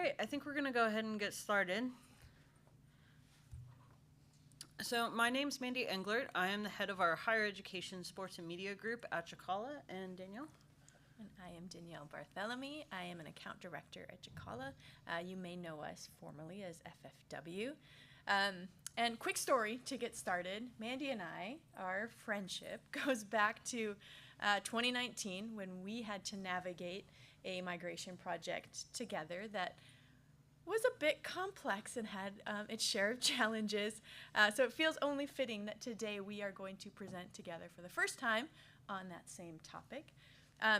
right, I think we're going to go ahead and get started. So my name's Mandy Englert. I am the head of our Higher Education Sports and Media Group at Chicala. And Danielle? And I am Danielle Barthelemy. I am an account director at Chicala. You may know us formally as FFW. And quick story to get started. Mandy and I, our friendship goes back to 2019 when we had to navigate a migration project together that was a bit complex and had its share of challenges. So it feels only fitting that today we are going to present together for the first time on that same topic.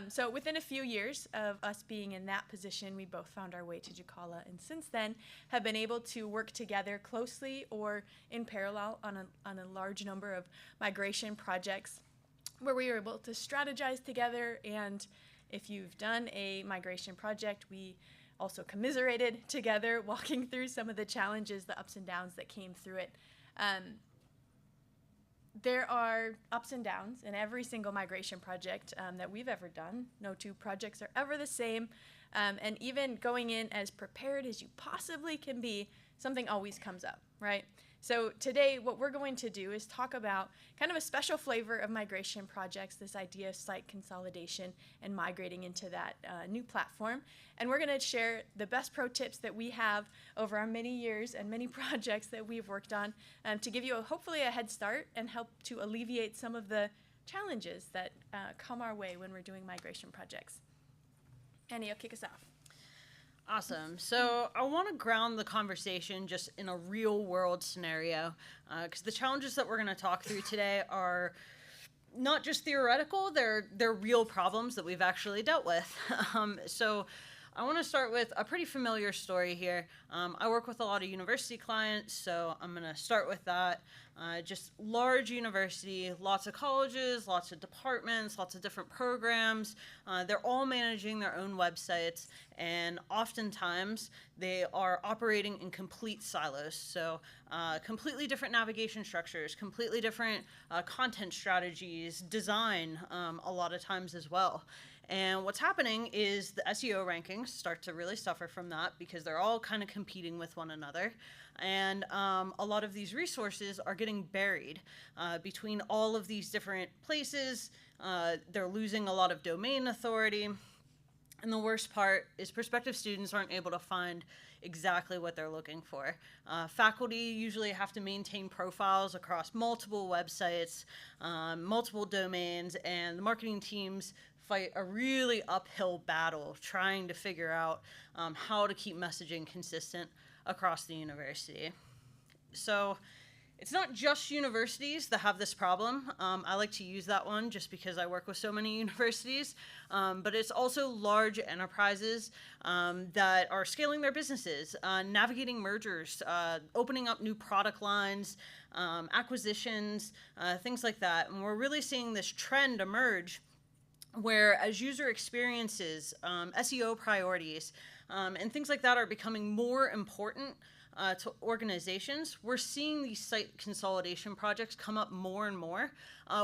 So within a few years of us being in that position, we both found our way to Chicala, and since then have been able to work together closely or in parallel on a large number of migration projects where we were able to strategize together. And if you've done a migration project, we also commiserated together, walking through some of the challenges, the ups and downs that came through it. There are ups and downs in every single migration project that we've ever done. No two projects are ever the same. And even going in as prepared as you possibly can be, something always comes up, right? So today, what we're going to do is talk about kind of a special flavor of migration projects, this idea of site consolidation and migrating into that new platform. And we're going to share the best pro tips that we have over our many years and many projects that we've worked on to give you hopefully a head start and help to alleviate some of the challenges that come our way when we're doing migration projects. Annie, you'll kick us off. Awesome. So I want to ground the conversation just in a real world scenario, because the challenges that we're going to talk through today are not just theoretical, they're real problems that we've actually dealt with. So I want to start with a pretty familiar story here. I work with a lot of university clients, so I'm going to start with that. Just large university, lots of colleges, lots of departments, lots of different programs. They're all managing their own websites, and oftentimes they are operating in complete silos. So completely different navigation structures, completely different content strategies, design a lot of times as well. And what's happening is the SEO rankings start to really suffer from that because they're all kind of competing with one another. And a lot of these resources are getting buried between all of these different places. They're losing a lot of domain authority. And the worst part is prospective students aren't able to find exactly what they're looking for. Faculty usually have to maintain profiles across multiple websites, multiple domains, and the marketing teams fight a really uphill battle trying to figure out how to keep messaging consistent across the university. So it's not just universities that have this problem. I like to use that one just because I work with so many universities, but it's also large enterprises that are scaling their businesses, navigating mergers, opening up new product lines, acquisitions, things like that. And we're really seeing this trend emerge where as user experiences, SEO priorities, and things like that are becoming more important to organizations, we're seeing these site consolidation projects come up more and more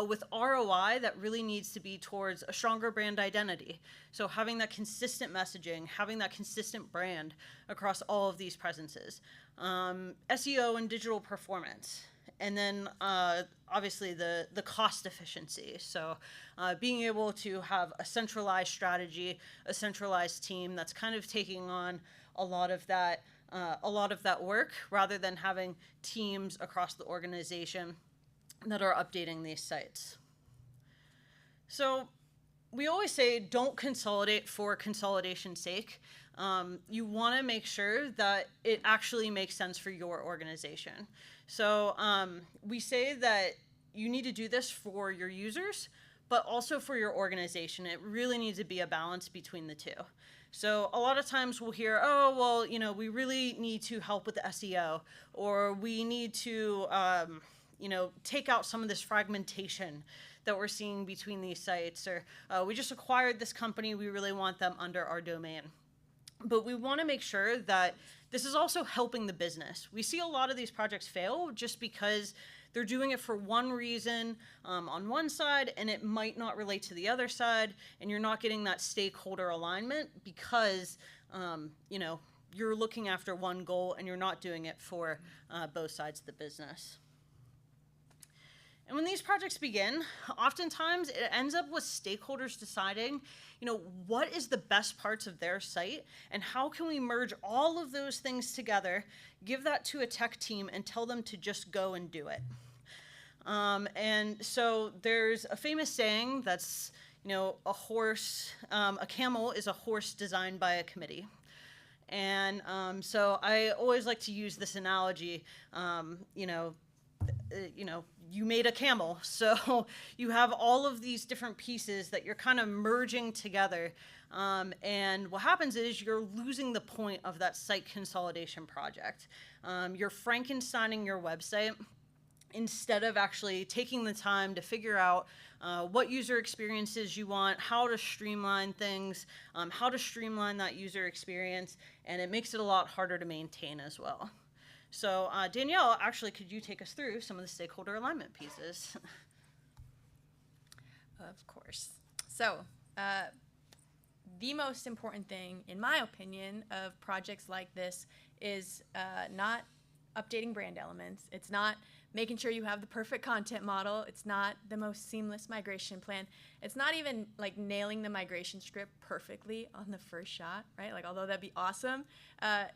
with ROI that really needs to be towards a stronger brand identity. So having that consistent messaging, having that consistent brand across all of these presences. SEO and digital performance. And then obviously the cost efficiency. So being able to have a centralized strategy, a centralized team that's kind of taking on a lot of that work rather than having teams across the organization that are updating these sites. So we always say don't consolidate for consolidation's sake. You want to make sure that it actually makes sense for your organization. So we say that you need to do this for your users, but also for your organization. It really needs to be a balance between the two. So a lot of times we'll hear, oh, well, we really need to help with the SEO, or we need to, take out some of this fragmentation that we're seeing between these sites, or we just acquired this company, we really want them under our domain. But we want to make sure that this is also helping the business. We see a lot of these projects fail just because they're doing it for one reason on one side, and it might not relate to the other side, and you're not getting that stakeholder alignment because, you're looking after one goal and you're not doing it for both sides of the business. And when these projects begin, oftentimes it ends up with stakeholders deciding, what is the best parts of their site and how can we merge all of those things together, give that to a tech team and tell them to just go and do it. And so there's a famous saying that's, a camel is a horse designed by a committee. And so I always like to use this analogy, you made a camel. So you have all of these different pieces that you're kind of merging together. And what happens is you're losing the point of that site consolidation project. You're Frankensteining your website instead of actually taking the time to figure out what user experiences you want, how to streamline things, how to streamline that user experience, and it makes it a lot harder to maintain as well. So Danielle, actually, could you take us through some of the stakeholder alignment pieces? Of course. So the most important thing, in my opinion, of projects like this is not updating brand elements. It's not making sure you have the perfect content model. It's not the most seamless migration plan. It's not even like nailing the migration script perfectly on the first shot, right? Like, although that'd be awesome,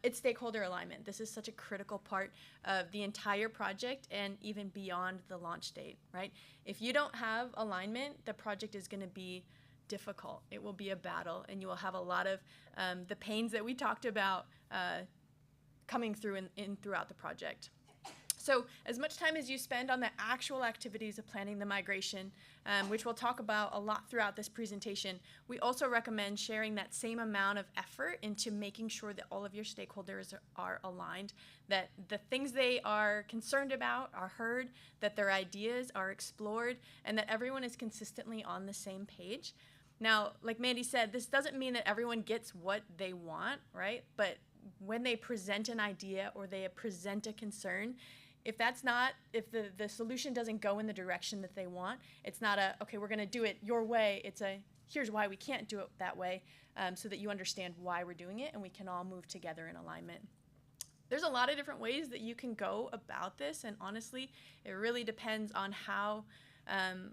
it's stakeholder alignment. This is such a critical part of the entire project and even beyond the launch date, right? If you don't have alignment, the project is going to be difficult. It will be a battle, and you will have a lot of the pains that we talked about coming through throughout the project. So as much time as you spend on the actual activities of planning the migration, which we'll talk about a lot throughout this presentation, we also recommend sharing that same amount of effort into making sure that all of your stakeholders are aligned, that the things they are concerned about are heard, that their ideas are explored, and that everyone is consistently on the same page. Now, like Mandy said, this doesn't mean that everyone gets what they want, right? But when they present an idea or they present a concern, if the solution doesn't go in the direction that they want, it's not okay, we're going to do it your way. It's here's why we can't do it that way, so that you understand why we're doing it and we can all move together in alignment. There's a lot of different ways that you can go about this, and honestly, it really depends on how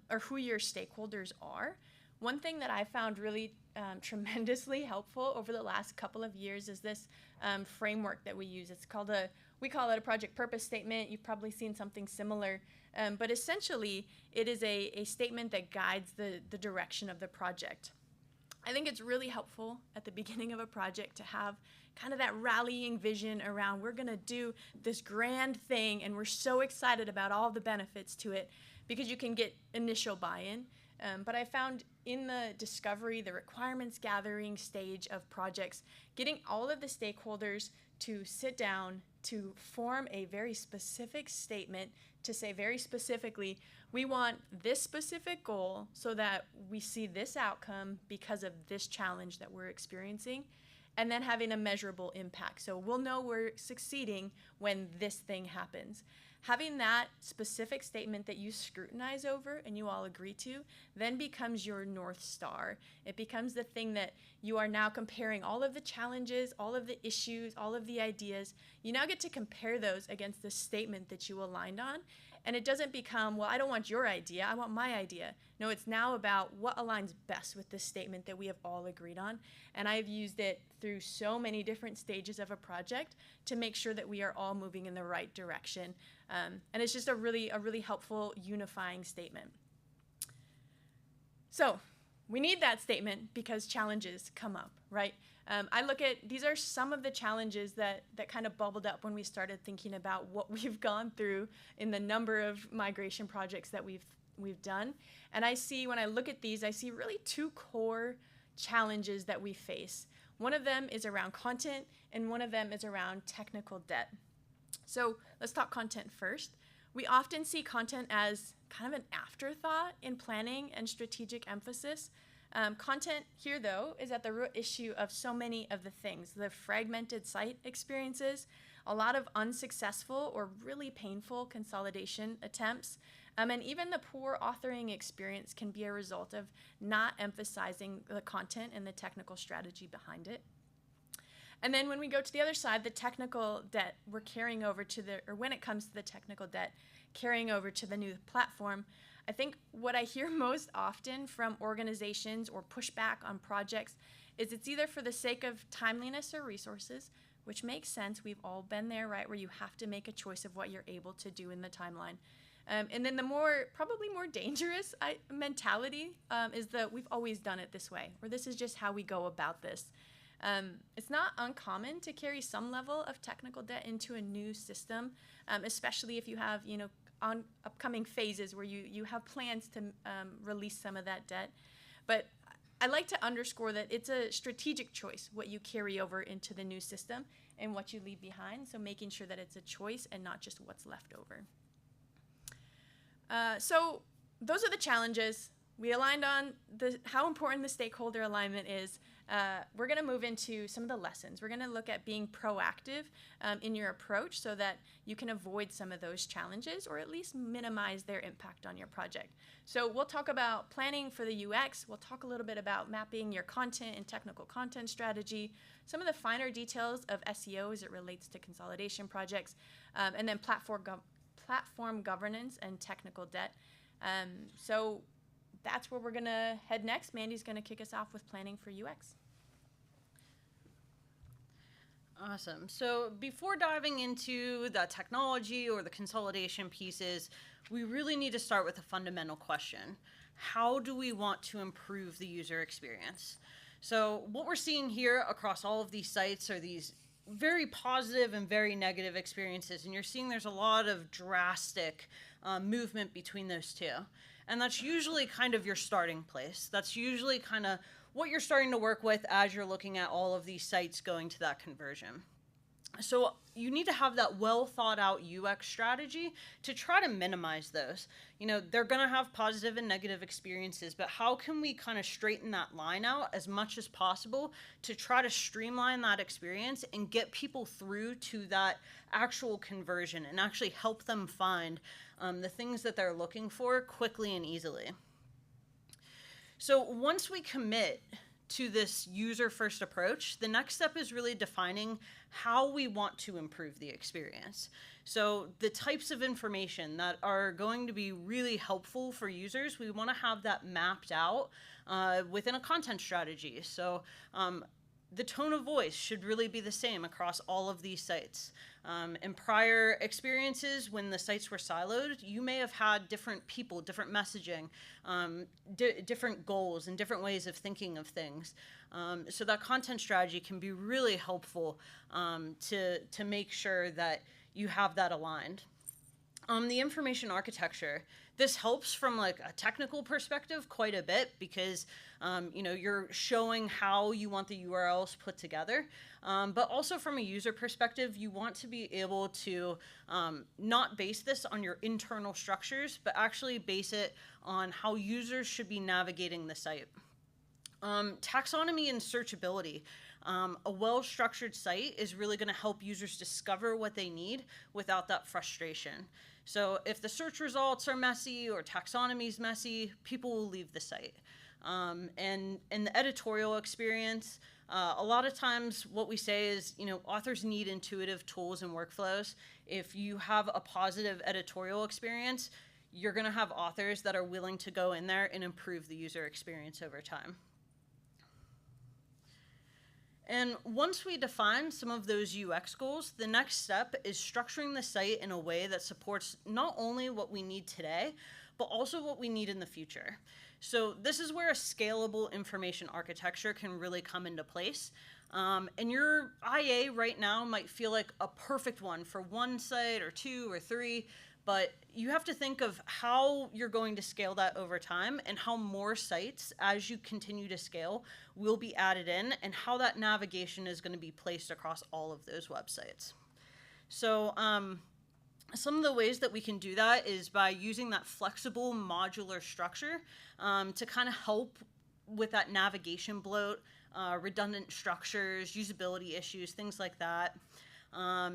or who your stakeholders are. One thing that I found really tremendously helpful over the last couple of years is this framework that we use. We call it a project purpose statement. You've probably seen something similar, but essentially it is a statement that guides the direction of the project. I think it's really helpful at the beginning of a project to have kind of that rallying vision around, we're going to do this grand thing and we're so excited about all the benefits to it, because you can get initial buy-in. But I found in the discovery, the requirements gathering stage of projects, getting all of the stakeholders to sit down to form a very specific statement to say very specifically, we want this specific goal so that we see this outcome because of this challenge that we're experiencing, and then having a measurable impact. So we'll know we're succeeding when this thing happens. Having that specific statement that you scrutinize over and you all agree to then becomes your North Star. It becomes the thing that you are now comparing all of the challenges, all of the issues, all of the ideas. You now get to compare those against the statement that you aligned on. And it doesn't become, well, I don't want your idea, I want my idea. No, it's now about what aligns best with this statement that we have all agreed on. And I've used it through so many different stages of a project to make sure that we are all moving in the right direction. And it's just a really helpful unifying statement. So we need that statement because challenges come up, right? I look at, these are some of the challenges that kind of bubbled up when we started thinking about what we've gone through in the number of migration projects that we've done. And I see, when I look at these, I see really two core challenges that we face. One of them is around content, and one of them is around technical debt. So let's talk content first. We often see content as kind of an afterthought in planning and strategic emphasis. Content here, though, is at the root issue of so many of the things. The fragmented site experiences, a lot of unsuccessful or really painful consolidation attempts, and even the poor authoring experience can be a result of not emphasizing the content and the technical strategy behind it. And then when we go to the other side, the technical debt we're carrying over to when it comes to the technical debt, carrying over to the new platform, I think what I hear most often from organizations or pushback on projects is it's either for the sake of timeliness or resources, which makes sense. We've all been there, right, where you have to make a choice of what you're able to do in the timeline. And then the probably more dangerous mentality is that we've always done it this way, or this is just how we go about this. It's not uncommon to carry some level of technical debt into a new system, especially if you have, on upcoming phases where you have plans to release some of that debt. But I like to underscore that it's a strategic choice what you carry over into the new system and what you leave behind. So making sure that it's a choice and not just what's left over. So those are the challenges. We aligned on how important the stakeholder alignment is. We're going to move into some of the lessons. We're going to look at being proactive in your approach so that you can avoid some of those challenges or at least minimize their impact on your project. So we'll talk about planning for the UX. We'll talk a little bit about mapping your content and technical content strategy, some of the finer details of SEO as it relates to consolidation projects, and then platform governance and technical debt. So that's where we're going to head next. Mandy's going to kick us off with planning for UX. Awesome. So before diving into the technology or the consolidation pieces, we really need to start with a fundamental question. How do we want to improve the user experience? So what we're seeing here across all of these sites are these very positive and very negative experiences, and you're seeing there's a lot of drastic movement between those two. And that's usually kind of your starting place. That's usually kind of what you're starting to work with as you're looking at all of these sites going to that conversion. So you need to have that well thought out UX strategy to try to minimize those. They're going to have positive and negative experiences, but how can we kind of straighten that line out as much as possible to try to streamline that experience and get people through to that actual conversion and actually help them find the things that they're looking for quickly and easily. So once we commit to this user-first approach, the next step is really defining how we want to improve the experience. So the types of information that are going to be really helpful for users, we want to have that mapped out within a content strategy. So the tone of voice should really be the same across all of these sites. In prior experiences, when the sites were siloed, you may have had different people, different messaging, different goals, and different ways of thinking of things. So that content strategy can be really helpful to make sure that you have that aligned. The information architecture, this helps from like a technical perspective quite a bit because you're showing how you want the URLs put together. But also from a user perspective, you want to be able to not base this on your internal structures, but actually base it on how users should be navigating the site. Taxonomy and searchability. A well-structured site is really going to help users discover what they need without that frustration. So if the search results are messy or taxonomy is messy, people will leave the site. And in the editorial experience, a lot of times what we say is, authors need intuitive tools and workflows. If you have a positive editorial experience, you're going to have authors that are willing to go in there and improve the user experience over time. And once we define some of those UX goals, the next step is structuring the site in a way that supports not only what we need today, but also what we need in the future. So this is where a scalable information architecture can really come into place. And your IA right now might feel like a perfect one for one site or two or three, but you have to think of how you're going to scale that over time and how more sites, as you continue to scale, will be added in and how that navigation is going to be placed across all of those websites. So some of the ways that we can do that is by using that flexible modular structure to kind of help with that navigation bloat, redundant structures, usability issues, things like that.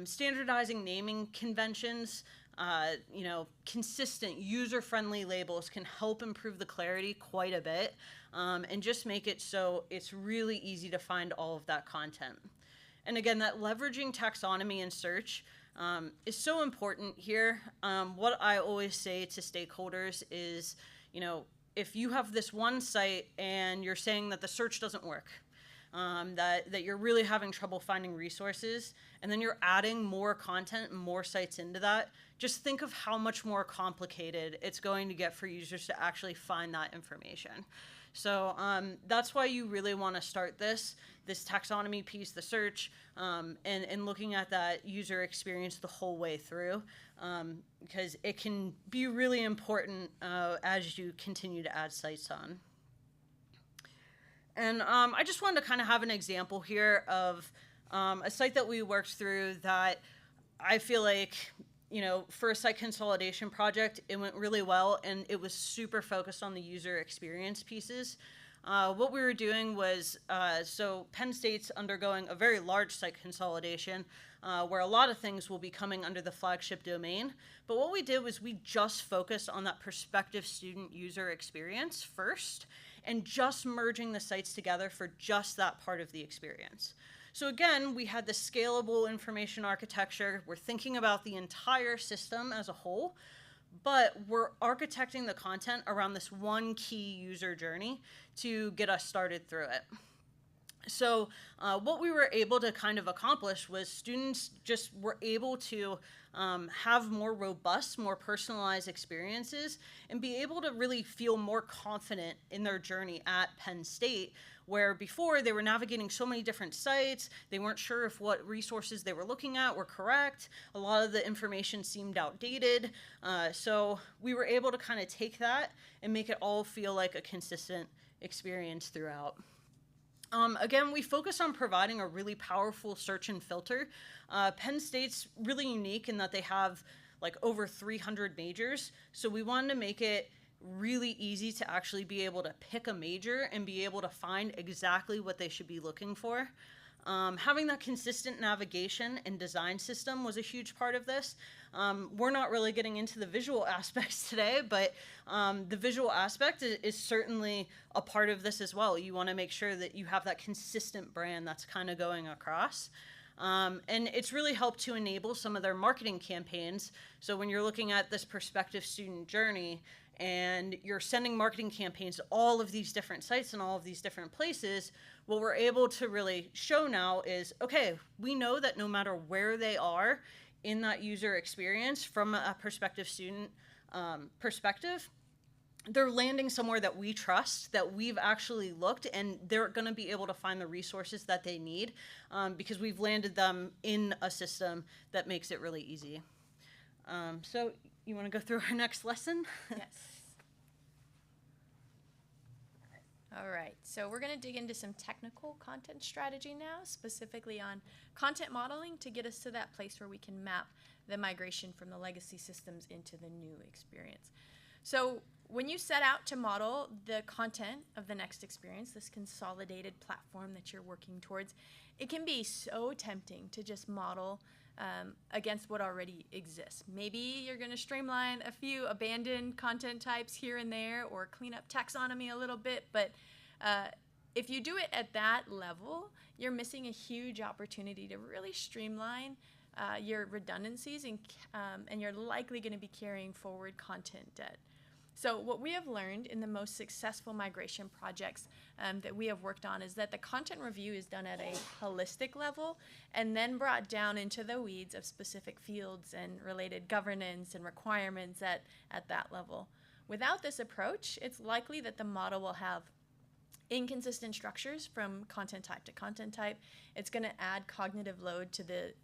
Standardizing naming conventions, consistent user-friendly labels can help improve the clarity quite a bit and just make it so it's really easy to find all of that content. And again, that leveraging taxonomy and search is so important here. What I always say to stakeholders is, if you have this one site and you're saying that the search doesn't work, that you're really having trouble finding resources, and then you're adding more content and more sites into that, just think of how much more complicated it's going to get for users to actually find that information. So that's why you really want to start this taxonomy piece, the search, and looking at that user experience the whole way through, because it can be really important as you continue to add sites on. And I just wanted to kind of have an example here of a site that we worked through that I feel like, for a site consolidation project, it went really well, and it was super focused on the user experience pieces. What we were doing was, so Penn State's undergoing a very large site consolidation where a lot of things will be coming under the flagship domain. But what we did was we just focused on that prospective student user experience first, and just merging the sites together for just that part of the experience. So again, we had the scalable information architecture. We're thinking about the entire system as a whole, but we're architecting the content around this one key user journey to get us started through it. So what we were able to kind of accomplish was students just were able to have more robust, more personalized experiences and be able to really feel more confident in their journey at Penn State, where before they were navigating so many different sites, they weren't sure if what resources they were looking at were correct. A lot of the information seemed outdated. So we were able to kind of take that and make it all feel like a consistent experience throughout. Again, we focus on providing a really powerful search and filter. Penn State's really unique in that they have like over 300 majors. So we wanted to make it really easy to actually be able to pick a major and be able to find exactly what they should be looking for. Having that consistent navigation and design system was a huge part of this. We're not really getting into the visual aspects today, but the visual aspect is certainly a part of this as well. You want to make sure that you have that consistent brand that's kind of going across. And it's really helped to enable some of their marketing campaigns. So when you're looking at this prospective student journey and you're sending marketing campaigns to all of these different sites and all of these different places, what we're able to really show now is, okay, we know that no matter where they are in that user experience from a prospective student perspective, they're landing somewhere that we trust, that we've actually looked, and they're going to be able to find the resources that they need because we've landed them in a system that makes it really easy. So you want to go through our next lesson? Yes. All right, so we're going to dig into some technical content strategy now, specifically on content modeling to get us to that place where we can map the migration from the legacy systems into the new experience. So when you set out to model the content of the next experience, this consolidated platform that you're working towards, it can be so tempting to just model against what already exists. Maybe you're going to streamline a few abandoned content types here and there or clean up taxonomy a little bit, but if you do it at that level, you're missing a huge opportunity to really streamline your redundancies and you're likely going to be carrying forward content debt. So what we have learned in the most successful migration projects that we have worked on is that the content review is done at a holistic level and then brought down into the weeds of specific fields and related governance and requirements at that level. Without this approach, it's likely that the model will have inconsistent structures from content type to content type. It's going to add cognitive load to the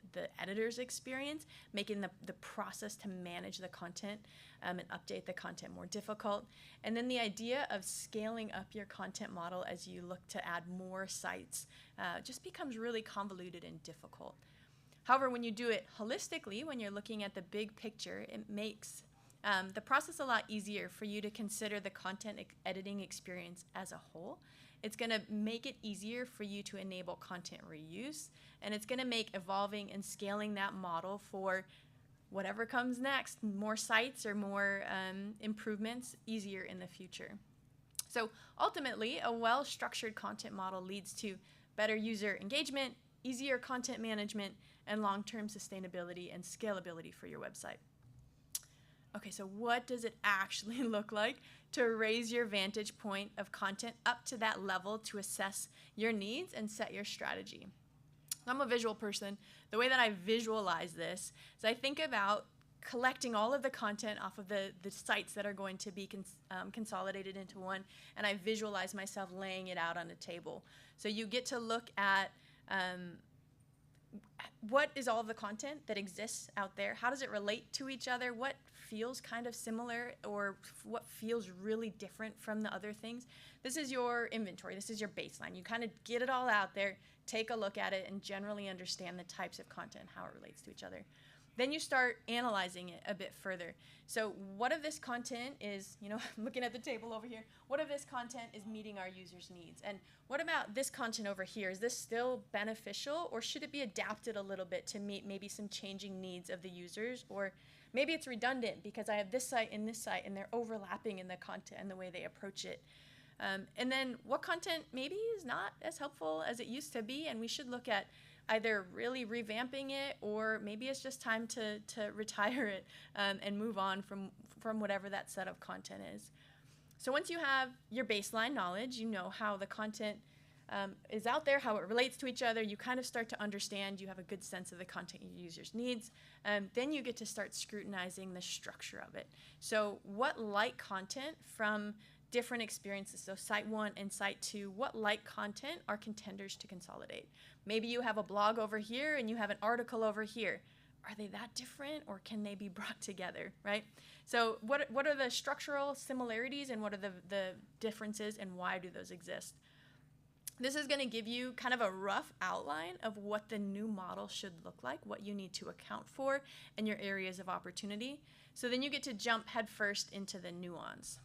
editor's experience, making the process to manage the content and update the content more difficult. And then the idea of scaling up your content model as you look to add more sites just becomes really convoluted and difficult. However, when you do it holistically, when you're looking at the big picture, it makes the process a lot easier for you to consider the content editing experience as a whole. It's going to make it easier for you to enable content reuse, and it's going to make evolving and scaling that model for whatever comes next, more sites or more improvements, easier in the future. So ultimately, a well-structured content model leads to better user engagement, easier content management, and long-term sustainability and scalability for your website. Okay, so what does it actually look like to raise your vantage point of content up to that level to assess your needs and set your strategy? I'm a visual person. The way that I visualize this is I think about collecting all of the content off of the sites that are going to be consolidated into one, and I visualize myself laying it out on a table. So you get to look at what is all of the content that exists out there? How does it relate to each other? What feels kind of similar, or what feels really different from the other things? This is your inventory. This is your baseline. You kind of get it all out there, take a look at it, and generally understand the types of content, how it relates to each other. Then you start analyzing it a bit further. So what of this content is, I'm looking at the table over here, what of this content is meeting our users' needs? And what about this content over here? Is this still beneficial, or should it be adapted a little bit to meet maybe some changing needs of the users? Or maybe it's redundant because I have this site and this site and they're overlapping in the content and the way they approach it. And then what content maybe is not as helpful as it used to be, and we should look at either really revamping it, or maybe it's just time to retire it and move on from whatever that set of content is. So once you have your baseline knowledge, you know how the content is out there, how it relates to each other, you kind of start to understand, you have a good sense of the content your users needs, then you get to start scrutinizing the structure of it. So what like content from different experiences, so site 1 and site 2, what like content are contenders to consolidate? Maybe you have a blog over here and you have an article over here. Are they that different, or can they be brought together, right? So what are the structural similarities, and what are the differences, and why do those exist? This is going to give you kind of a rough outline of what the new model should look like, what you need to account for, and your areas of opportunity. So then you get to jump headfirst into the nuance.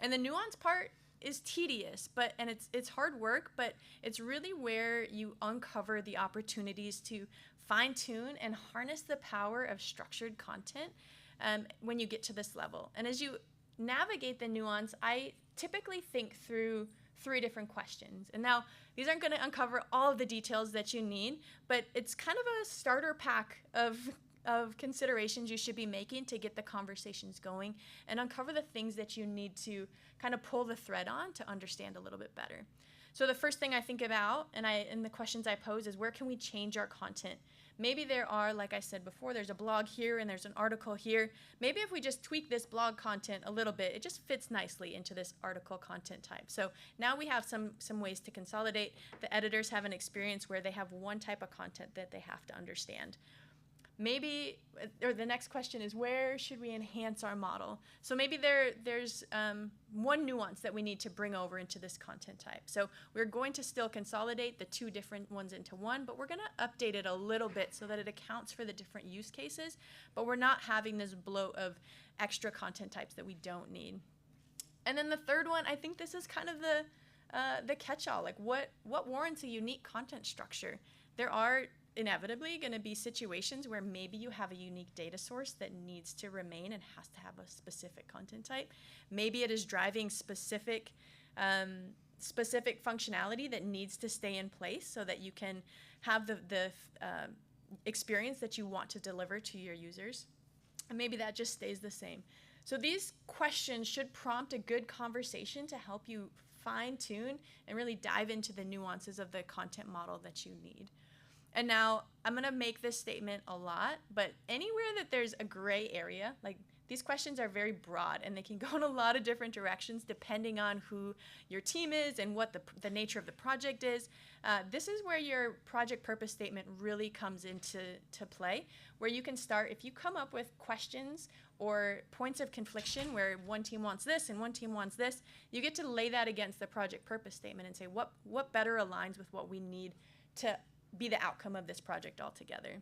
And the nuance part is tedious, and it's hard work, but it's really where you uncover the opportunities to fine-tune and harness the power of structured content when you get to this level. And as you navigate the nuance, I typically think through 3 different questions. And now, these aren't going to uncover all of the details that you need, but it's kind of a starter pack of considerations you should be making to get the conversations going and uncover the things that you need to kind of pull the thread on to understand a little bit better. So the first thing I think about, and the questions I pose, is where can we change our content? Maybe there are, like I said before, there's a blog here and there's an article here. Maybe if we just tweak this blog content a little bit, it just fits nicely into this article content type. So now we have some ways to consolidate. The editors have an experience where they have one type of content that they have to understand. Maybe, or the next question is, where should we enhance our model? So maybe there's one nuance that we need to bring over into this content type. So we're going to still consolidate the 2 different ones into one, but we're going to update it a little bit so that it accounts for the different use cases, but we're not having this bloat of extra content types that we don't need. And then the third one, I think this is kind of the catch-all, like what warrants a unique content structure? There are inevitably going to be situations where maybe you have a unique data source that needs to remain and has to have a specific content type. Maybe it is driving specific functionality that needs to stay in place so that you can have the experience that you want to deliver to your users. And maybe that just stays the same. So these questions should prompt a good conversation to help you fine-tune and really dive into the nuances of the content model that you need. And now, I'm going to make this statement a lot, but anywhere that there's a gray area, like these questions are very broad and they can go in a lot of different directions depending on who your team is and what the nature of the project is. This is where your project purpose statement really comes into play, where you can start, if you come up with questions or points of confliction where one team wants this and one team wants this, you get to lay that against the project purpose statement and say, what better aligns with what we need to be the outcome of this project altogether.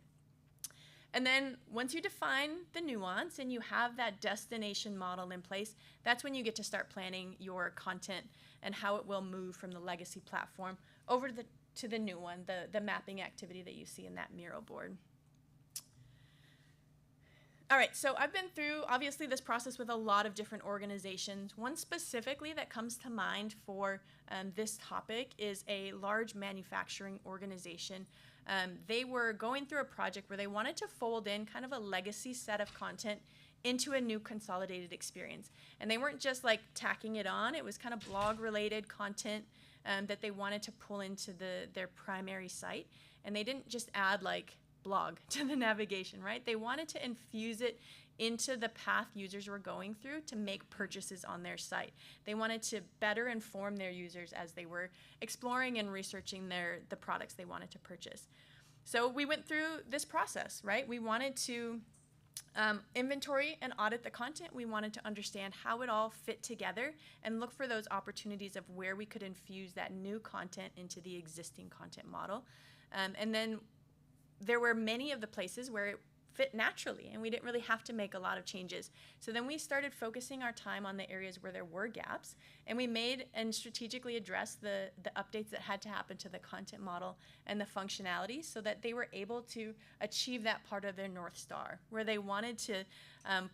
And then once you define the nuance and you have that destination model in place, that's when you get to start planning your content and how it will move from the legacy platform over to the new one, the mapping activity that you see in that Miro board. All right, so I've been through, obviously, this process with a lot of different organizations. One specifically that comes to mind for this topic is a large manufacturing organization. They were going through a project where they wanted to fold in kind of a legacy set of content into a new consolidated experience. And they weren't just like tacking it on, it was kind of blog-related content that they wanted to pull into their primary site. And they didn't just add like blog to the navigation, right? They wanted to infuse it into the path users were going through to make purchases on their site. They wanted to better inform their users as they were exploring and researching the products they wanted to purchase. So we went through this process, right? We wanted to inventory and audit the content. We wanted to understand how it all fit together and look for those opportunities of where we could infuse that new content into the existing content model. And then there were many of the places where it fit naturally and we didn't really have to make a lot of changes. So then we started focusing our time on the areas where there were gaps, and we made and strategically addressed the updates that had to happen to the content model and the functionality so that they were able to achieve that part of their North Star, where they wanted to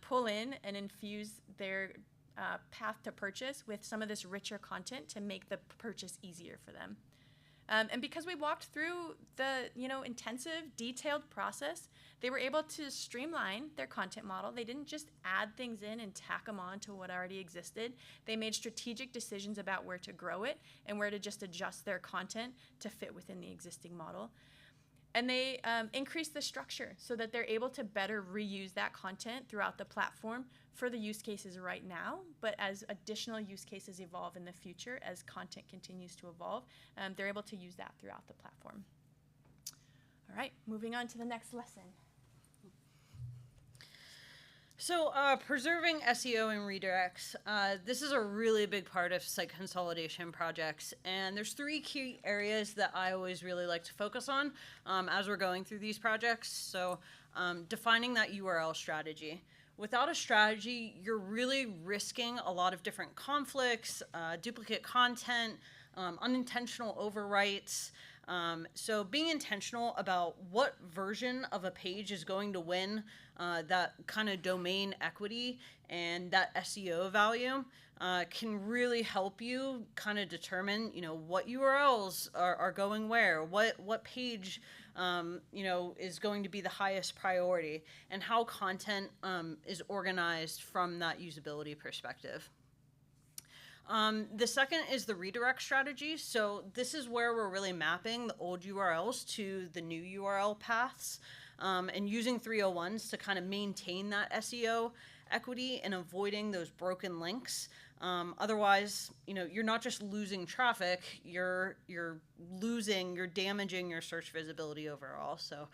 pull in and infuse their path to purchase with some of this richer content to make the purchase easier for them. And because we walked through the intensive, detailed process, they were able to streamline their content model. They didn't just add things in and tack them on to what already existed. They made strategic decisions about where to grow it and where to just adjust their content to fit within the existing model. And they increase the structure so that they're able to better reuse that content throughout the platform for the use cases right now. But as additional use cases evolve in the future, as content continues to evolve, they're able to use that throughout the platform. All right, moving on to the next lesson. So preserving SEO and redirects, this is a really big part of site consolidation projects. And there's 3 key areas that I always really like to focus on as we're going through these projects. So defining that URL strategy. Without a strategy, you're really risking a lot of different conflicts, duplicate content, unintentional overwrites. So being intentional about what version of a page is going to win that kind of domain equity and that SEO value can really help you kind of determine, what URLs are going where, what page, is going to be the highest priority, and how content is organized from that usability perspective. The second is the redirect strategy. So this is where we're really mapping the old URLs to the new URL paths and using 301s to kind of maintain that SEO equity and avoiding those broken links. Otherwise, you're not just losing traffic, you're damaging your search visibility overall. So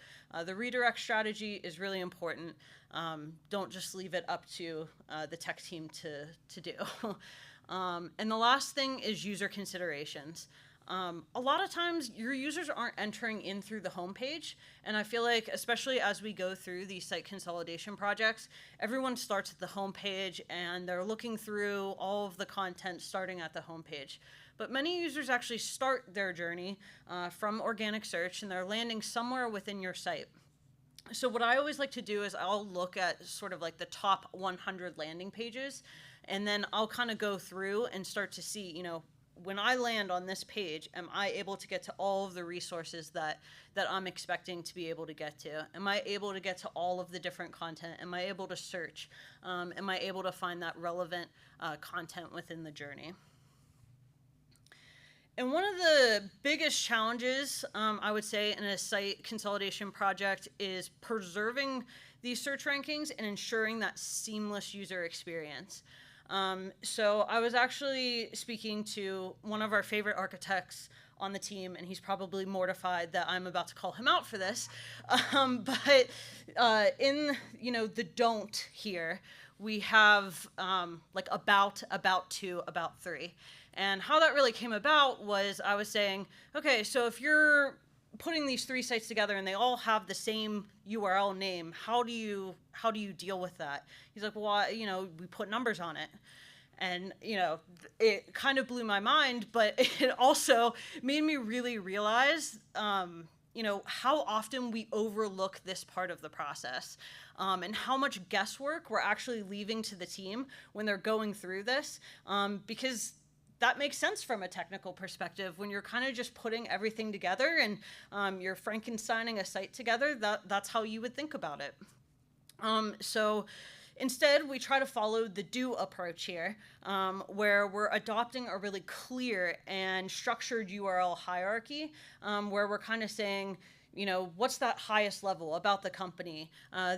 the redirect strategy is really important. Don't just leave it up to the tech team to do. And the last thing is user considerations. A lot of times your users aren't entering in through the homepage, and I feel like especially as we go through these site consolidation projects, everyone starts at the homepage and they're looking through all of the content starting at the homepage. But many users actually start their journey from organic search and they're landing somewhere within your site. So what I always like to do is I'll look at sort of like the top 100 landing pages, and then I'll kind of go through and start to see, when I land on this page, am I able to get to all of the resources that I'm expecting to be able to get to? Am I able to get to all of the different content? Am I able to search? Am I able to find that relevant content within the journey? And one of the biggest challenges, I would say, in a site consolidation project is preserving these search rankings and ensuring that seamless user experience. So I was actually speaking to one of our favorite architects on the team, and he's probably mortified that I'm about to call him out for this. But in the don't here, we have like about to, about 3. And how that really came about was I was saying, okay, so if you're putting these 3 sites together and they all have the same URL name, how do you deal with that? He's like, well, we put numbers on it. And, it kind of blew my mind, but it also made me really realize, how often we overlook this part of the process, and how much guesswork we're actually leaving to the team when they're going through this, because that makes sense from a technical perspective. When you're kind of just putting everything together and you're Frankensteining a site together, that's how you would think about it. So instead, we try to follow the do approach here, where we're adopting a really clear and structured URL hierarchy, where we're kind of saying, what's that highest level about the company?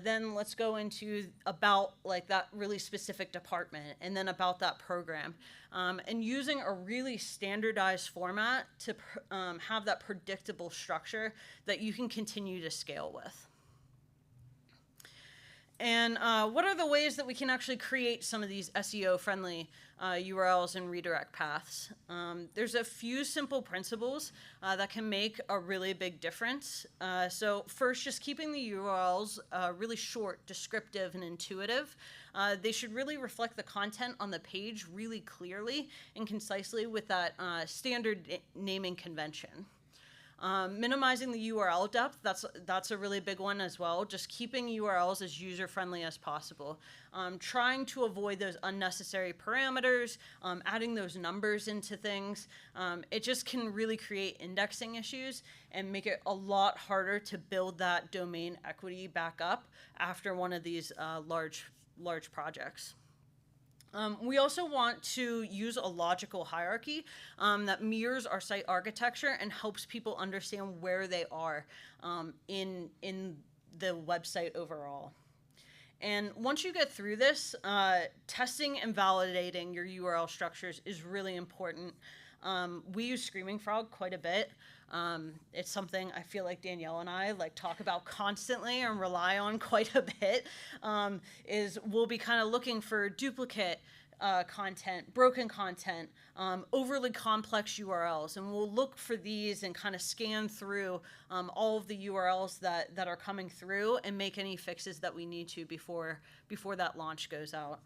Then let's go into about like that really specific department, and then about that program. And using a really standardized format to have that predictable structure that you can continue to scale with. And what are the ways that we can actually create some of these SEO-friendly URLs and redirect paths? There's a few simple principles that can make a really big difference. So first, just keeping the URLs really short, descriptive, and intuitive. They should really reflect the content on the page really clearly and concisely with that standard naming convention. Minimizing the URL depth, that's a really big one as well. Just keeping URLs as user-friendly as possible. Trying to avoid those unnecessary parameters, adding those numbers into things. It just can really create indexing issues and make it a lot harder to build that domain equity back up after one of these large projects. We also want to use a logical hierarchy that mirrors our site architecture and helps people understand where they are in the website overall. And once you get through this, testing and validating your URL structures is really important. We use Screaming Frog quite a bit. It's something I feel like Danielle and I talk about constantly and rely on quite a bit, is we'll be kind of looking for duplicate content, broken content, overly complex URLs, and we'll look for these and kind of scan through all of the URLs that are coming through and make any fixes that we need to before that launch goes out.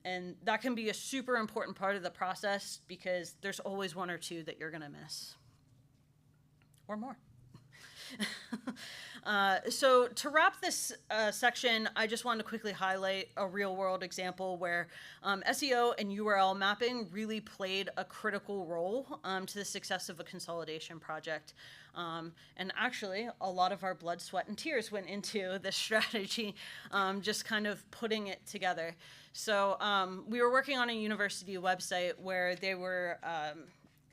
And that can be a super important part of the process because there's always one or two that you're going to miss. Or more. So to wrap this section, I just wanted to quickly highlight a real-world example where SEO and URL mapping really played a critical role to the success of a consolidation project. And actually, a lot of our blood, sweat, and tears went into this strategy, just kind of putting it together. So we were working on a university website where they were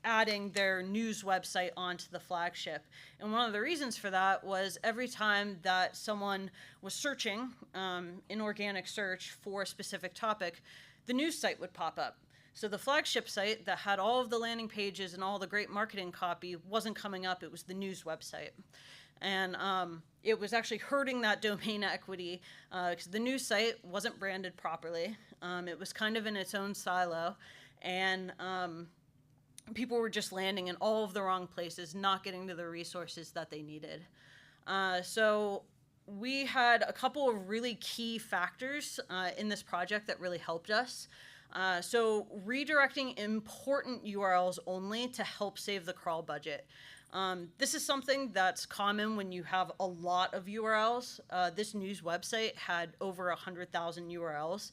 adding their news website onto the flagship. And one of the reasons for that was every time that someone was searching in organic search for a specific topic, the news site would pop up. So the flagship site that had all of the landing pages and all the great marketing copy wasn't coming up. It was the news website. And it was actually hurting that domain equity because the news site wasn't branded properly. It was kind of in its own silo. And people were just landing in all of the wrong places, not getting to the resources that they needed. So we had a couple of really key factors in this project that really helped us. So redirecting important URLs only to help save the crawl budget. This is something that's common when you have a lot of URLs. This news website had over 100,000 URLs.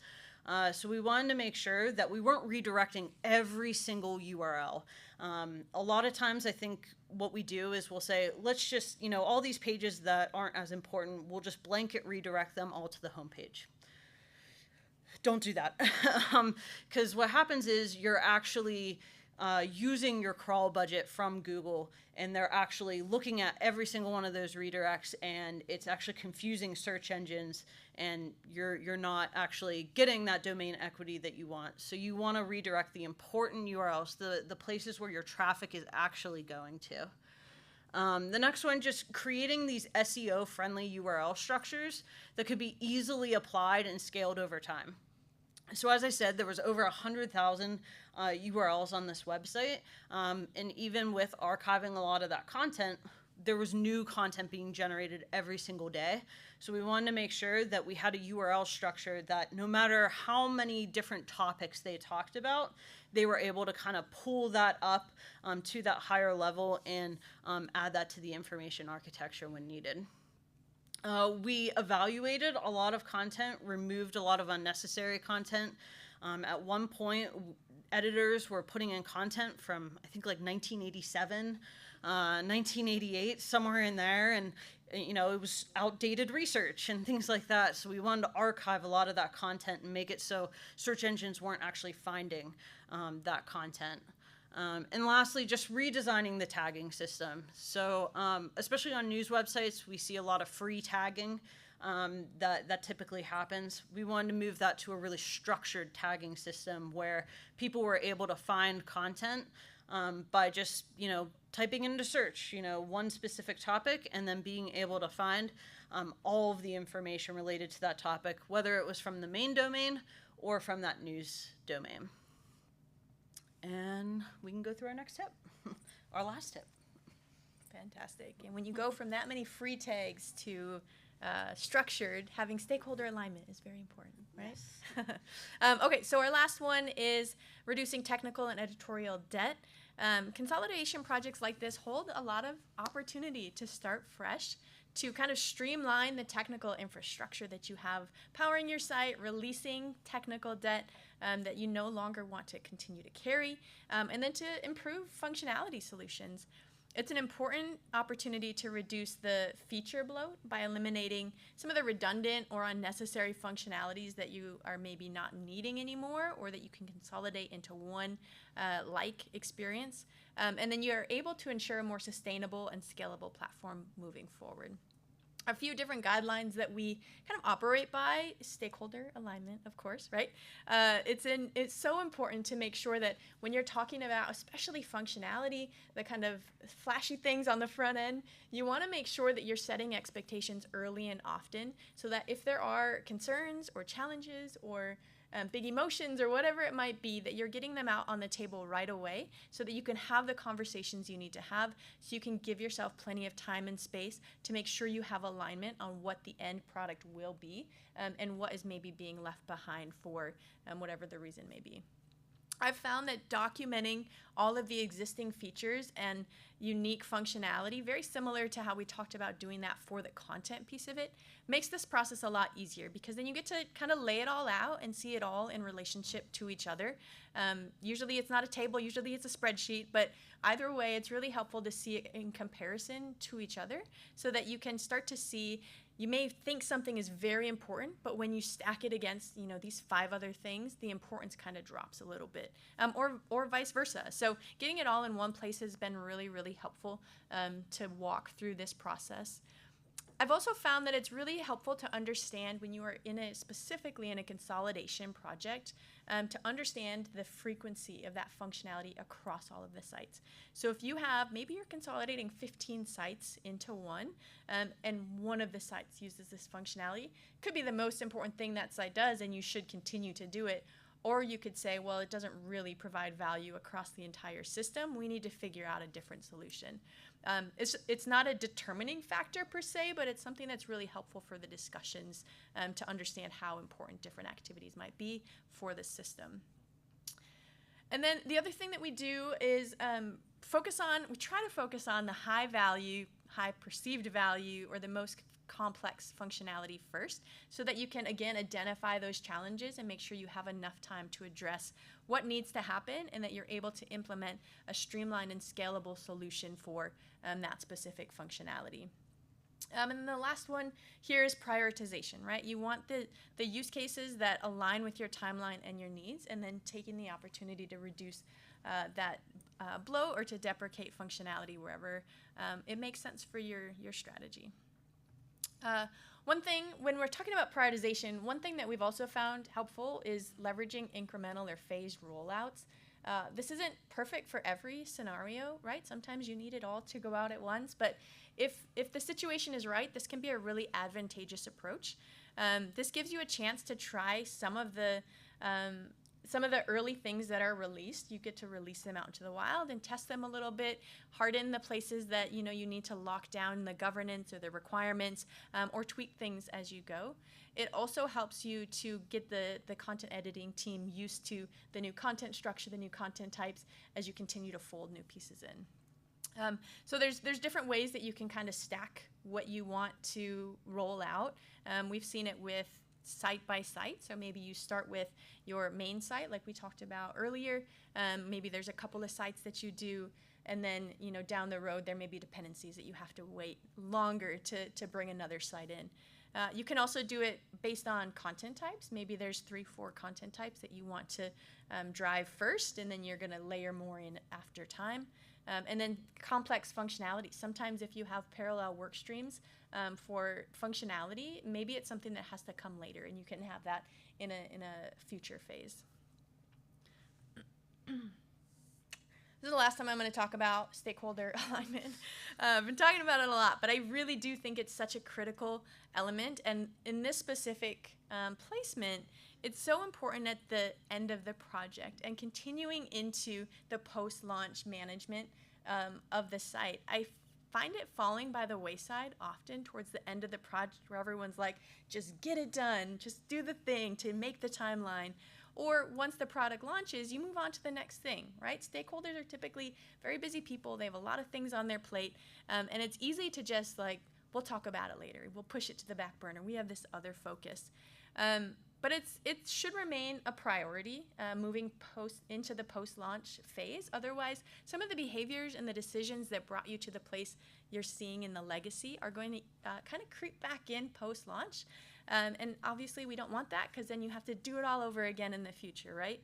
So we wanted to make sure that we weren't redirecting every single URL. A lot of times I think what we do is we'll say, let's just, all these pages that aren't as important, we'll just blanket redirect them all to the homepage. Don't do that. Because what happens is you're actually using your crawl budget from Google, and they're actually looking at every single one of those redirects, and it's actually confusing search engines, and you're not actually getting that domain equity that you want. So you want to redirect the important URLs, the places where your traffic is actually going to. The next one, just creating these SEO-friendly URL structures that could be easily applied and scaled over time. So as I said, there was over 100,000 URLs on this website, and even with archiving a lot of that content, there was new content being generated every single day. So we wanted to make sure that we had a URL structure that no matter how many different topics they talked about, they were able to kind of pull that up to that higher level and add that to the information architecture when needed. We evaluated a lot of content, removed a lot of unnecessary content. At one point, editors were putting in content from, I think, like 1987, 1988, somewhere in there, and it was outdated research and things like that. So we wanted to archive a lot of that content and make it so search engines weren't actually finding that content. And lastly, just redesigning the tagging system. So especially on news websites, we see a lot of free tagging that typically happens. We wanted to move that to a really structured tagging system where people were able to find content by just, typing into search, one specific topic, and then being able to find all of the information related to that topic, whether it was from the main domain or from that news domain. And we can go through our next tip, our last tip. Fantastic. And when you go from that many free tags to structured, having stakeholder alignment is very important, right? Yes. Okay, so our last one is reducing technical and editorial debt. Consolidation projects like this hold a lot of opportunity to start fresh, to kind of streamline the technical infrastructure that you have powering your site, releasing technical debt that you no longer want to continue to carry, and then to improve functionality solutions. It's an important opportunity to reduce the feature bloat by eliminating some of the redundant or unnecessary functionalities that you are maybe not needing anymore, or that you can consolidate into one experience. And then you're able to ensure a more sustainable and scalable platform moving forward. A few different guidelines that we kind of operate by: stakeholder alignment, of course, right? It's so important to make sure that when you're talking about, especially functionality, the kind of flashy things on the front end, you want to make sure that you're setting expectations early and often, so that if there are concerns or challenges or big emotions or whatever it might be, that you're getting them out on the table right away, so that you can have the conversations you need to have, so you can give yourself plenty of time and space to make sure you have alignment on what the end product will be, and what is maybe being left behind for whatever the reason may be. I've found that documenting all of the existing features and unique functionality, very similar to how we talked about doing that for the content piece of it, makes this process a lot easier, because then you get to kind of lay it all out and see it all in relationship to each other. Usually it's not a table, usually it's a spreadsheet, but either way, it's really helpful to see it in comparison to each other, so that you can start to see. You may think something is very important, but when you stack it against, these 5 other things, the importance kind of drops a little bit, or vice versa. So getting it all in one place has been really, really helpful to walk through this process. I've also found that it's really helpful to understand when you are specifically in a consolidation project, to understand the frequency of that functionality across all of the sites. So if you have, maybe you're consolidating 15 sites into one, and one of the sites uses this functionality, could be the most important thing that site does, and you should continue to do it. Or you could say, well, it doesn't really provide value across the entire system. We need to figure out a different solution. It's not a determining factor per se, but it's something that's really helpful for the discussions, to understand how important different activities might be for the system. And then the other thing that we do is we try to focus on the high value, high perceived value, or the most complex functionality first, so that you can, again, identify those challenges and make sure you have enough time to address what needs to happen, and that you're able to implement a streamlined and scalable solution for that specific functionality. And then the last one here is prioritization, right? You want the use cases that align with your timeline and your needs, and then taking the opportunity to reduce that blow, or to deprecate functionality wherever it makes sense for your strategy. One thing, when we're talking about prioritization, one thing that we've also found helpful is leveraging incremental or phased rollouts. This isn't perfect for every scenario, right? Sometimes you need it all to go out at once, but if the situation is right, this can be a really advantageous approach. This gives you a chance to try some of the some of the early things that are released, you get to release them out into the wild and test them a little bit, harden the places that you need to lock down the governance or the requirements, or tweak things as you go. It also helps you to get the content editing team used to the new content structure, the new content types, as you continue to fold new pieces in. So there's different ways that you can kind of stack what you want to roll out. We've seen it with site by site. So maybe you start with your main site, like we talked about earlier. Maybe there's a couple of sites that you do, and then down the road there may be dependencies that you have to wait longer to bring another site in. You can also do it based on content types. Maybe there's 3-4 content types that you want to drive first, and then you're going to layer more in after time. And then complex functionality. Sometimes if you have parallel work streams for functionality, maybe it's something that has to come later, and you can have that in a future phase. This is the last time I'm going to talk about stakeholder alignment. I've been talking about it a lot, but I really do think it's such a critical element. And in this specific placement, it's so important at the end of the project and continuing into the post-launch management of the site. I find it falling by the wayside often towards the end of the project, where everyone's like, just get it done, just do the thing to make the timeline. Or once the product launches, you move on to the next thing, right? Stakeholders are typically very busy people. They have a lot of things on their plate. And it's easy to just like, we'll talk about it later. We'll push it to the back burner. We have this other focus. But it should remain a priority moving into the post-launch phase. Otherwise, some of the behaviors and the decisions that brought you to the place you're seeing in the legacy are going to kind of creep back in post-launch. And obviously, we don't want that, because then you have to do it all over again in the future, right?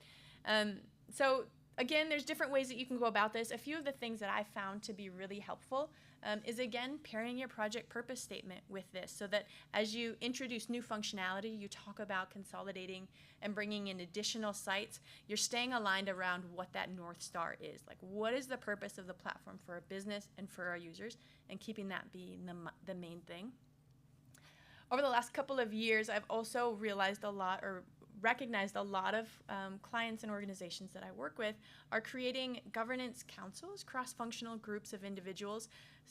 So again, there's different ways that you can go about this. A few of the things that I found to be really helpful is, again, pairing your project purpose statement with this, so that as you introduce new functionality, you talk about consolidating and bringing in additional sites, you're staying aligned around what that North Star is. Like, what is the purpose of the platform for our business and for our users, and keeping that being the main thing. Over the last couple of years, I've also realized recognized a lot of clients and organizations that I work with are creating governance councils, cross-functional groups of individuals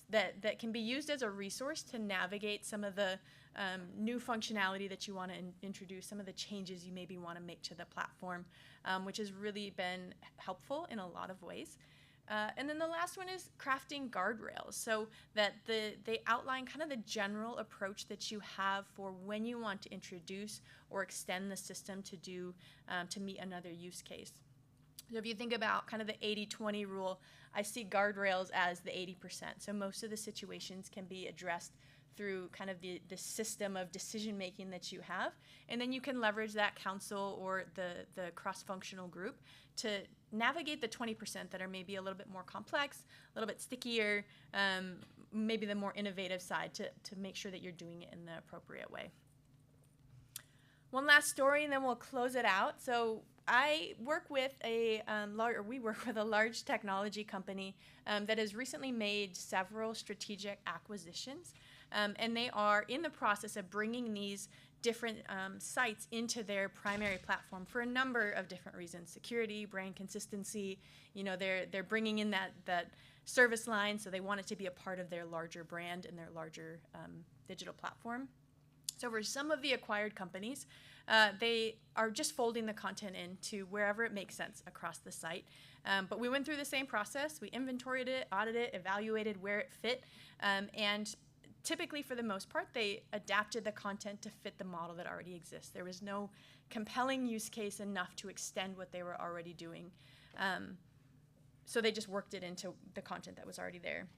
that can be used as a resource to navigate some of the new functionality that you want to introduce, some of the changes you maybe want to make to the platform, which has really been helpful in a lot of ways. And then the last one is crafting guardrails, so that they outline kind of the general approach that you have for when you want to introduce or extend the system to meet another use case. So if you think about kind of the 80-20 rule, I see guardrails as the 80%. So most of the situations can be addressed through kind of the system of decision making that you have, and then you can leverage that council or the cross-functional group to navigate the 20% that are maybe a little bit more complex, a little bit stickier, maybe the more innovative side, to make sure that you're doing it in the appropriate way. One last story, and then we'll close it out. So we work with a large technology company that has recently made several strategic acquisitions, and they are in the process of bringing these different sites into their primary platform for a number of different reasons: security, brand consistency. They're bringing in that service line, so they want it to be a part of their larger brand and their larger digital platform. So for some of the acquired companies, they are just folding the content into wherever it makes sense across the site. But we went through the same process. We inventoried it, audited it, evaluated where it fit, and typically, for the most part, they adapted the content to fit the model that already exists. There was no compelling use case enough to extend what they were already doing. So they just worked it into the content that was already there.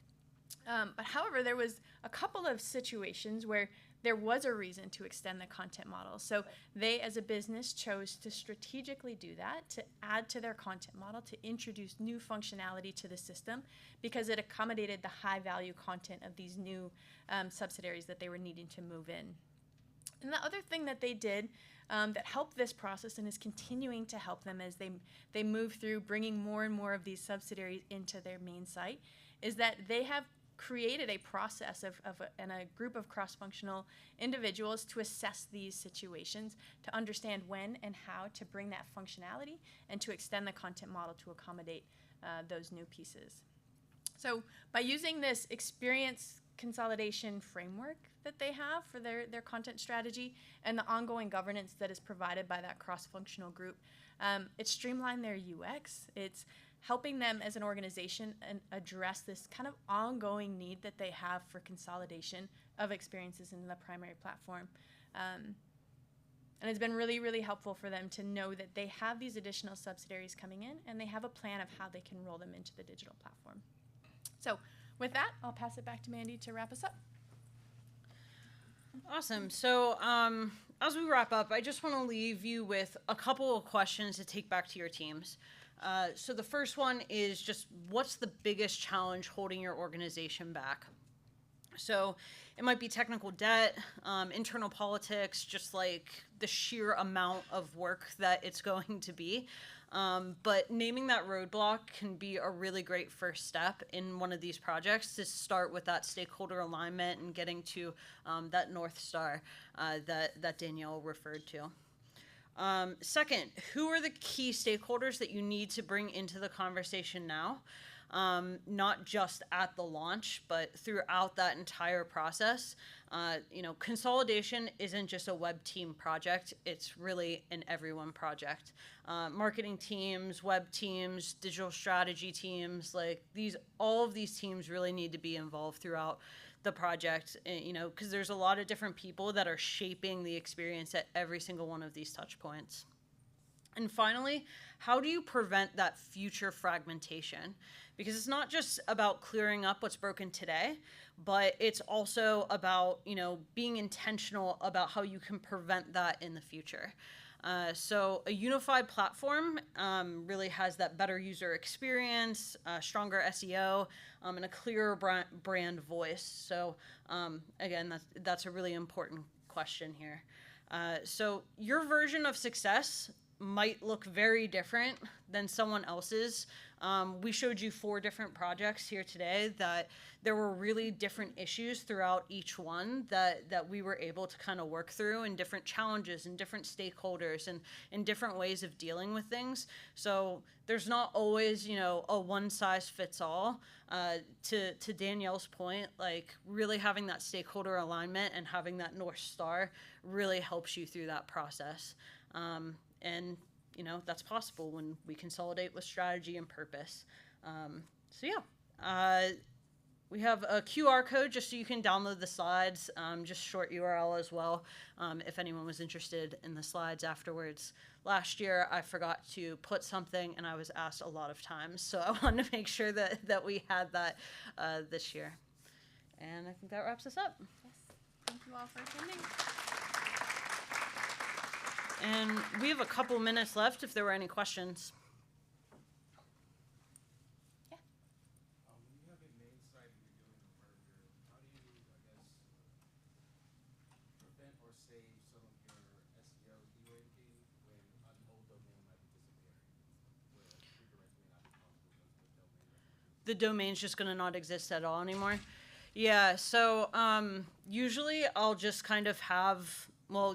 But however, there was a couple of situations where there was a reason to extend the content model. So they, as a business, chose to strategically do that, to add to their content model, to introduce new functionality to the system, because it accommodated the high-value content of these new subsidiaries that they were needing to move in. And the other thing that they did that helped this process and is continuing to help them as they move through bringing more and more of these subsidiaries into their main site is that they have created a process and a group of cross-functional individuals to assess these situations, to understand when and how to bring that functionality and to extend the content model to accommodate those new pieces. So by using this experience consolidation framework that they have for their content strategy and the ongoing governance that is provided by that cross-functional group, it's streamlined their UX. It's helping them as an organization and address this kind of ongoing need that they have for consolidation of experiences in the primary platform. And it's been really, really helpful for them to know that they have these additional subsidiaries coming in and they have a plan of how they can roll them into the digital platform. So with that, I'll pass it back to Mandy to wrap us up. Awesome. So as we wrap up, I just want to leave you with a couple of questions to take back to your teams. So the first one is just, what's the biggest challenge holding your organization back? So it might be technical debt, internal politics, just like the sheer amount of work that it's going to be. But naming that roadblock can be a really great first step in one of these projects to start with that stakeholder alignment and getting to that North Star that Danielle referred to. Second, who are the key stakeholders that you need to bring into the conversation now? Not just at the launch, but throughout that entire process. Consolidation isn't just a web team project. It's really an everyone project. Marketing teams, web teams, digital strategy teams, all of these teams really need to be involved throughout the project, because there's a lot of different people that are shaping the experience at every single one of these touch points. And finally, how do you prevent that future fragmentation? Because it's not just about clearing up what's broken today, but it's also about, being intentional about how you can prevent that in the future. So a unified platform really has that better user experience, stronger SEO, and a clearer brand voice. So again, that's a really important question here. So your version of success might look very different than someone else's. We showed you 4 different projects here today that there were really different issues throughout each one that we were able to kind of work through, and different challenges and different stakeholders and different ways of dealing with things. So there's not always, a one size fits all. To Danielle's point, really having that stakeholder alignment and having that North Star really helps you through that process. And that's possible when we consolidate with strategy and purpose. We have a QR code just so you can download the slides, just short URL as well, if anyone was interested in the slides afterwards. Last year, I forgot to put something, and I was asked a lot of times, so I wanted to make sure that we had that this year. And I think that wraps us up. Yes. Thank you all for attending. And we have a couple minutes left if there were any questions. Yeah. When you have a main site and you're doing a merger, how do you, prevent or save some of your SEO ranking when an old domain might be disappearing, where redirecting may not be possible because the domain. The domain's just going to not exist at all anymore. Yeah, so usually I'll just kind of have,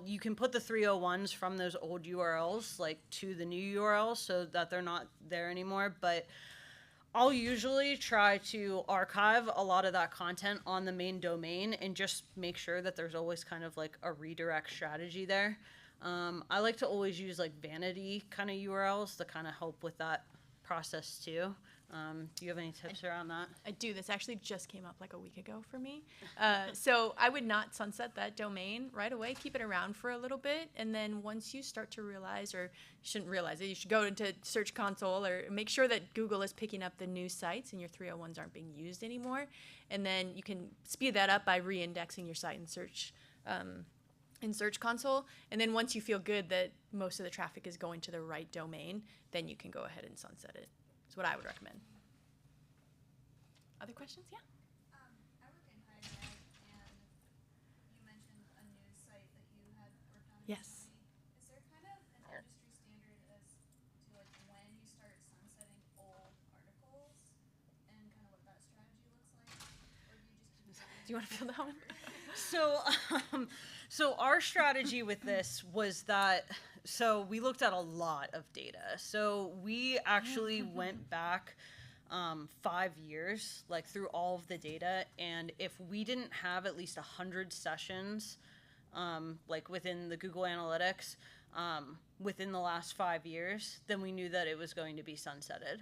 you can put the 301s from those old URLs to the new URLs so that they're not there anymore, but I'll usually try to archive a lot of that content on the main domain and just make sure that there's always kind of a redirect strategy there. I like to always use vanity kind of URLs to kind of help with that process too. Do you have any tips around that? I do. This actually just came up a week ago for me. So I would not sunset that domain right away. Keep it around for a little bit. And then once you start to realize, or you shouldn't realize it, you should go into Search Console or make sure that Google is picking up the new sites and your 301s aren't being used anymore. And then you can speed that up by re-indexing your site in Search Console. And then once you feel good that most of the traffic is going to the right domain, then you can go ahead and sunset it. That's what I would recommend. Other questions? Yeah? I work in higher ed, and you mentioned a news site that you had worked on Yes. recently. Is there kind of an industry standard as to when you start sunsetting old articles and kind of what that strategy looks like? Or do you want to fill that one? So, so our strategy with this was that, so we looked at a lot of data. So we actually went back 5 years, like through all of the data. And if we didn't have at least 100 sessions, like within the Google Analytics, within the last 5 years, then we knew that it was going to be sunsetted.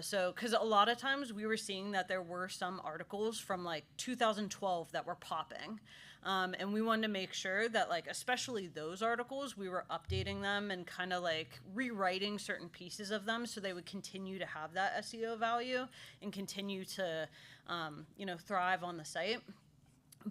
So, because a lot of times we were seeing that there were some articles from like 2012 that were popping. And we wanted to make sure that, like, especially those articles, we were updating them and kind of like rewriting certain pieces of them so they would continue to have that SEO value and continue to, thrive on the site.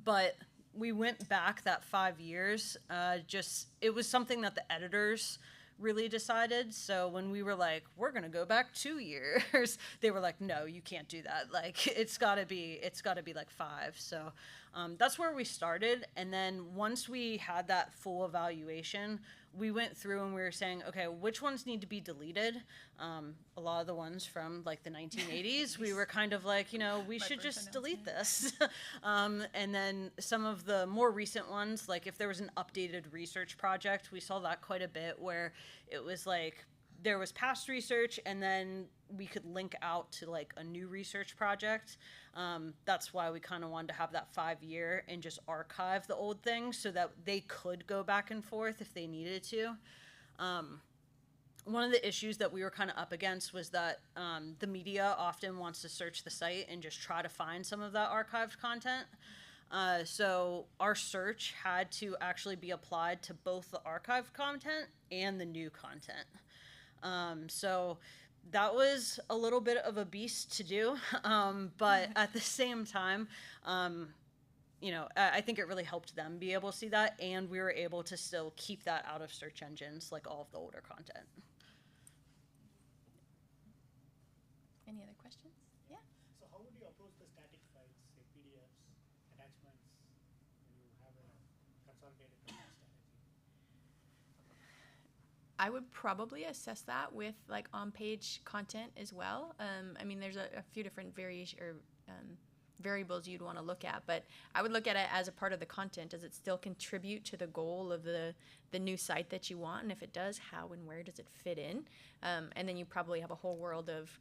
But we went back that 5 years. It was something that the editors really decided. So when we were like, we're going to go back 2 years, they were like, no, you can't do that. Like, it's gotta be like 5. So that's where we started. And then once we had that full evaluation, we went through and we were saying, okay, which ones need to be deleted? A lot of the ones from like the 1980s, we were kind of like, we should just delete this. And then some of the more recent ones, like if there was an updated research project, we saw that quite a bit where it was like, there was past research and then we could link out to like a new research project. That's why we kind of wanted to have that 5 year and just archive the old things so that they could go back and forth if they needed to. One of the issues that we were kind of up against was that the media often wants to search the site and just try to find some of that archived content. So our search had to actually be applied to both the archived content and the new content. So that was a little bit of a beast to do, but at the same time, I think it really helped them be able to see that, and we were able to still keep that out of search engines, like all of the older content. Any other questions? Yeah. So how would you approach the static files, say PDFs, attachments, when you have a consolidated content strategy? I would probably assess that with like on-page content as well. There's a few different variables you'd want to look at, but I would look at it as a part of the content. Does it still contribute to the goal of the new site that you want? And if it does, how and where does it fit in? And then you probably have a whole world of,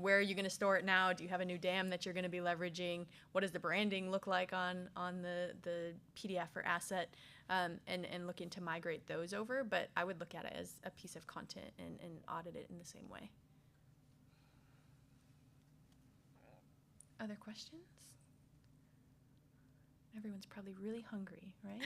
where are you going to store it now? Do you have a new DAM that you're going to be leveraging? What does the branding look like on the PDF or asset? And looking to migrate those over. But I would look at it as a piece of content and audit it in the same way. Other questions? Everyone's probably really hungry, right?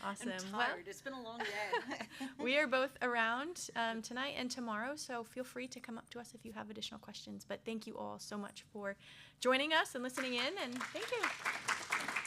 Awesome. I'm tired. It's been a long day. We are both around tonight and tomorrow, so feel free to come up to us if you have additional questions. But thank you all so much for joining us and listening in, and thank you.